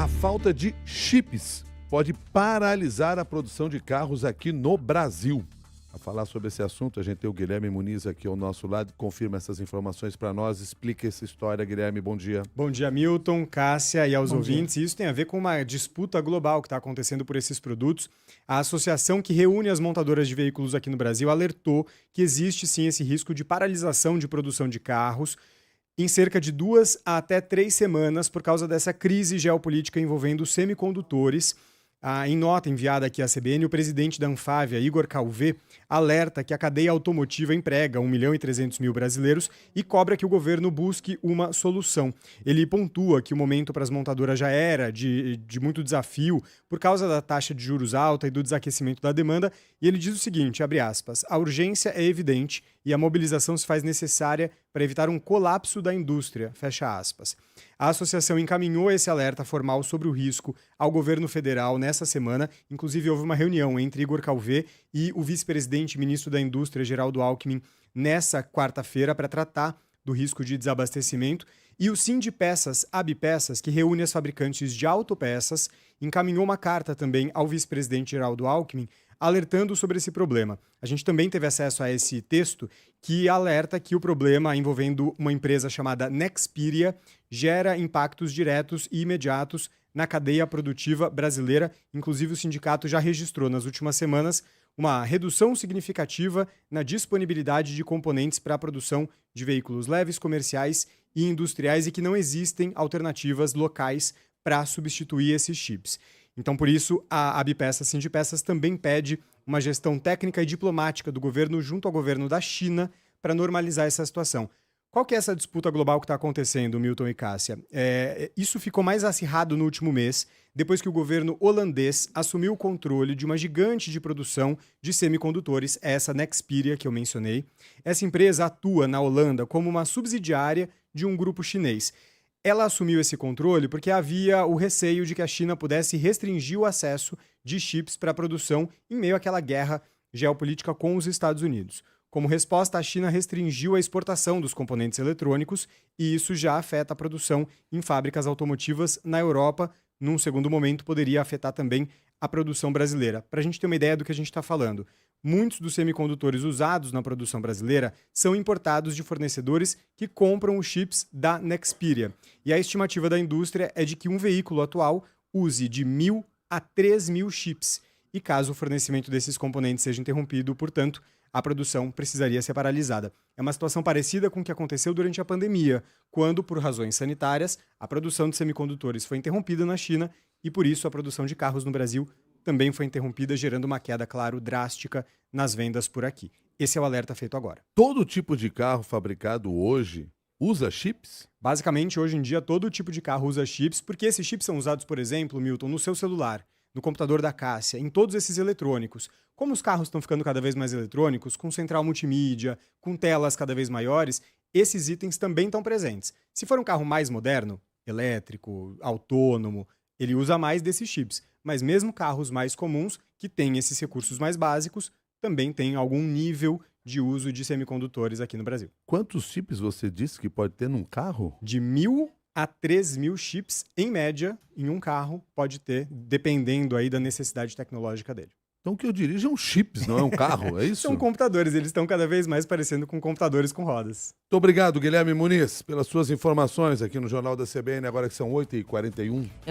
A falta de chips pode paralisar a produção de carros aqui no Brasil. A falar sobre esse assunto, a gente tem o Guilherme Muniz aqui ao nosso lado, confirma essas informações para nós, explica essa história. Guilherme, bom dia. Bom dia, Milton, Cássia e aos ouvintes. Isso tem a ver com uma disputa global que está acontecendo por esses produtos. A associação que reúne as montadoras de veículos aqui no Brasil alertou que existe sim esse risco de paralisação de produção de carros em cerca de 2 a até 3 semanas por causa dessa crise geopolítica envolvendo semicondutores. Em nota enviada aqui à CBN, o presidente da Anfávia, Igor Calvé, alerta que a cadeia automotiva emprega 1.300.000 brasileiros e cobra que o governo busque uma solução. Ele pontua que o momento para as montadoras já era de muito desafio por causa da taxa de juros alta e do desaquecimento da demanda, e ele diz o seguinte, abre aspas, a urgência é evidente e a mobilização se faz necessária para evitar um colapso da indústria, fecha aspas. A associação encaminhou esse alerta formal sobre o risco ao governo federal nessa semana. Inclusive, houve uma reunião entre Igor Calvé e o vice-presidente e ministro da Indústria, Geraldo Alckmin, nessa quarta-feira para tratar do risco de desabastecimento. E o Sindipeças, Abpeças, que reúne as fabricantes de autopeças, encaminhou uma carta também ao vice-presidente Geraldo Alckmin, alertando sobre esse problema. A gente também teve acesso a esse texto que alerta que o problema envolvendo uma empresa chamada Nexperia gera impactos diretos e imediatos na cadeia produtiva brasileira. Inclusive, o sindicato já registrou nas últimas semanas uma redução significativa na disponibilidade de componentes para a produção de veículos leves, comerciais e industriais e que não existem alternativas locais para substituir esses chips. Então, por isso, a Abpeças Sindipeças também pede uma gestão técnica e diplomática do governo junto ao governo da China para normalizar essa situação. Qual que é essa disputa global que está acontecendo, Milton e Cássia? Isso ficou mais acirrado no último mês, depois que o governo holandês assumiu o controle de uma gigante de produção de semicondutores, essa Nexperia que eu mencionei. Essa empresa atua na Holanda como uma subsidiária de um grupo chinês. Ela assumiu esse controle porque havia o receio de que a China pudesse restringir o acesso de chips para a produção em meio àquela guerra geopolítica com os Estados Unidos. Como resposta, a China restringiu a exportação dos componentes eletrônicos e isso já afeta a produção em fábricas automotivas na Europa. Num segundo momento, poderia afetar também a produção brasileira. Para a gente ter uma ideia do que a gente está falando, muitos dos semicondutores usados na produção brasileira são importados de fornecedores que compram os chips da Nexperia. E a estimativa da indústria é de que um veículo atual use de 1.000 a 3.000 chips. E caso o fornecimento desses componentes seja interrompido, portanto, a produção precisaria ser paralisada. É uma situação parecida com o que aconteceu durante a pandemia, quando, por razões sanitárias, a produção de semicondutores foi interrompida na China e, por isso, a produção de carros no Brasil também foi interrompida, gerando uma queda, claro, drástica nas vendas por aqui. Esse é o alerta feito agora. Todo tipo de carro fabricado hoje usa chips? Basicamente, hoje em dia, todo tipo de carro usa chips, porque esses chips são usados, por exemplo, Milton, no seu celular, no computador da Cássia, em todos esses eletrônicos. Como os carros estão ficando cada vez mais eletrônicos, com central multimídia, com telas cada vez maiores, esses itens também estão presentes. Se for um carro mais moderno, elétrico, autônomo, ele usa mais desses chips. Mas mesmo carros mais comuns, que têm esses recursos mais básicos, também têm algum nível de uso de semicondutores aqui no Brasil. Quantos chips você disse que pode ter num carro? De 1.000 a 3.000 chips, em média, em um carro, pode ter, dependendo aí da necessidade tecnológica dele. Então o que eu dirijo é um chips, não é um carro, é isso? São computadores, eles estão cada vez mais parecendo com computadores com rodas. Muito obrigado, Guilherme Muniz, pelas suas informações aqui no Jornal da CBN, agora que são 8h41.